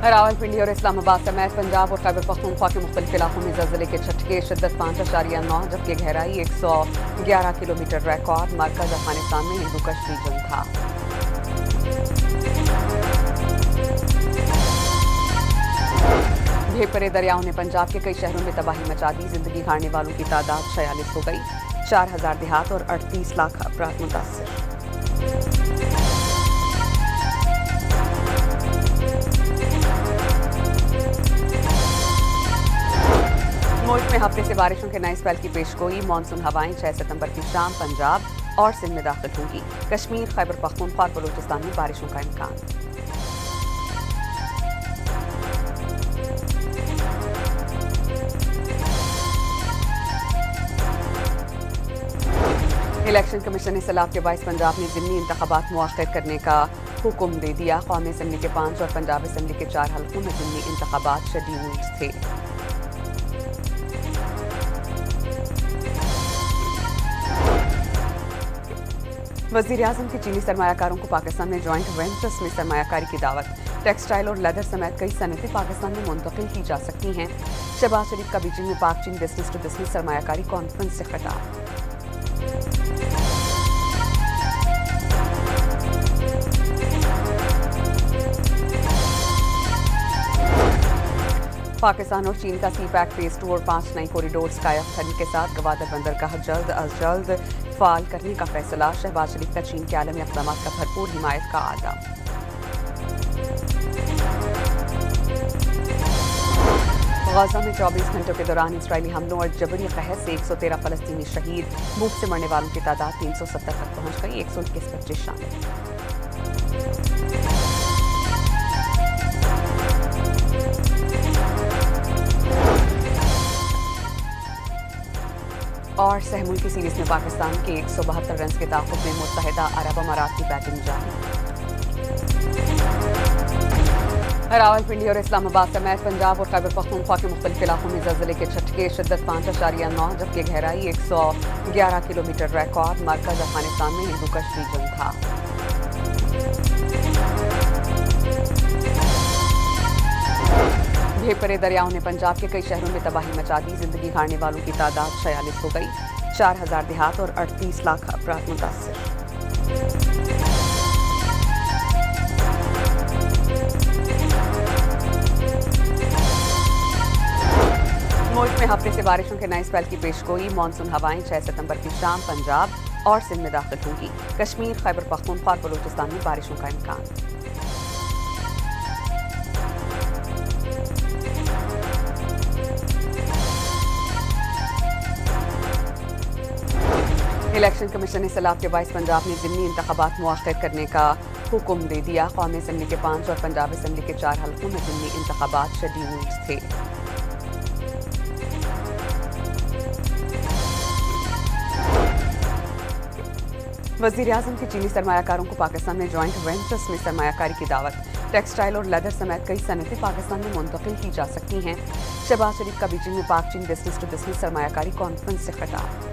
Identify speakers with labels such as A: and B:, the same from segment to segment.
A: रावलपिंडी और इस्लामाबाद समेत पंजाब और खैबर पख्तूनख्वा के मुख्तलिफ इलाकों में ज़लज़ले के झटके, शिद्दत 5.9 जबकि गहराई 111 किलोमीटर रिकॉर्ड। मरकज अफगानिस्तान में हिंदूकुश रीजन था। भेपरे दरियाओं ने पंजाब के कई शहरों में तबाही मचा दी। जिंदगी हारने वालों की तादाद 46 हो गई। 4000 देहात और 38 लाख अफराद मुतासर। मुल्क में हफ्ते से बारिशों के नए स्पेल की पेशगोई। मानसून हवाएं 6 सितंबर की शाम पंजाब और सिंध में दाखिल होंगी। कश्मीर, खैबर पख्तूनख्वा और बलूचिस्तान में बारिशों का इम्कान। इलेक्शन कमीशन ने सलाब के बाइस पंजाब में ज़िमनी इंतखाबात मुअख्खर करने का हुक्म दे दिया। कौमी असम्बली के 5 और पंजाब असम्बली के 4 हल्कों में ज़िमनी इंतखाबात शेड्यूल्ड थे। वज़ीर आज़म की चीनी सरमायाकारों को पाकिस्तान में जॉइंट वेंचर्स में सरमायाकारी की दावत। टेक्सटाइल और लेदर समेत कई सनतें पाकिस्तान में मुंतकिल की जा सकती हैं। शहबाज शरीफ का बीजिंग में पाक चीन बिजनेस टू बिजनेस सरमायाकारी कॉन्फ्रेंस से खिताब। पाकिस्तान और चीन का सी पैक फेज 2 और 5 नई कॉरिडोर्स कायम करने के साथ गवादर बंदरगाह जल्द अज जल्द फाल करने का फैसला। शहबाज शरीफ का चीन के आलमी इक़दामात का भरपूर हिमायत का आदा। गाजा में 24 घंटों के दौरान इसराइली हमलों और जबरी कहर से 113 फलस्तीनी शहीद। भूख से मरने वालों की तादाद 370 तक पहुंच गई। 121 बच्चे शामिल। और सहमुल्की सीरीज में पाकिस्तान के 172 रन के ताक़ुब में मुत्तहिदा अरब अमारात की बैटिंग जारी। रावलपिंडी और इस्लामाबाद समेत पंजाब और खैबर पख्तूनख्वा के मुख्तलिफ इलाकों में ज़लज़ले के झटके, शिद्दत 5.9 जबकि गहराई 111 किलोमीटर रिकॉर्ड। मरकज अफगानिस्तान में हिंदूकुश रीजन था। भेपरे दरियाओं ने पंजाब के कई शहरों में तबाही मचा दी। जिंदगी हारने वालों की तादाद 46 हो गई। 4000 देहात और 38 लाख अफराद मुतासर। मुल्क में हफ्ते से बारिशों के नए स्पेल की पेशगोई। मानसून हवाएं 6 सितंबर की शाम पंजाब और सिंध में दाखिल होंगी। कश्मीर, खैबर पख्तूनख्वा और बलूचिस्तान में बारिशों का इम्कान। इलेक्शन कमीशन ने सलाब के बाइस पंजाब में ज़िमनी इंतखाबात मुअख्खर करने का हुक्म दे दिया। कौमी असम्बली के 5 और पंजाब असम्बली के 4 हल्कों में ज़िमनी इंतखाबात शेड्यूल्ड थे। वज़ीर आज़म की चीनी सरमायाकारों को पाकिस्तान में जॉइंट वेंचर्स में सरमायाकारी की दावत। टेक्सटाइल और लेदर समेत कई सनतें पाकिस्तान में मुंतकिल की जा सकती हैं। शहबाज शरीफ का बीजिंग में पाक चीन बिजनेस टू बिजनेस सरमायाकारी कॉन्फ्रेंस से खिताब।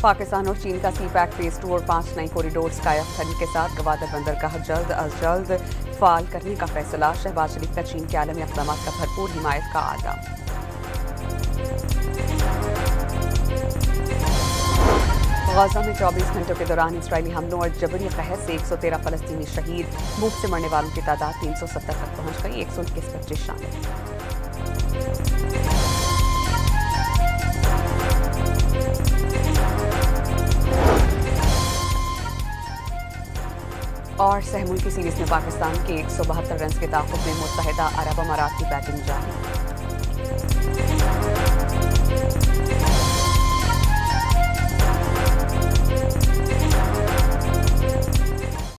A: पाकिस्तान और चीन का सी पैक फेज 2 और 5 नई कॉरिडोर्स कायम करने के साथ गवादर बंदरगाह जल्द अज जल्द फाल करने का फैसला। शहबाज शरीफ का चीन के आलमी इक़दामात का भरपूर हिमायत का आदा। गाजा में 24 घंटों के दौरान इसराइली हमलों और जबरी कहर से 113 फलस्तीनी शहीद। भूख से मरने वालों की तादाद 370 तक पहुंच गई। 121 बच्चे शामिल। और सहमुल्की सीरीज में पाकिस्तान के 172 रन के ताक़ुब में मुत्तहिदा अरब अमारात की बैटिंग जारी।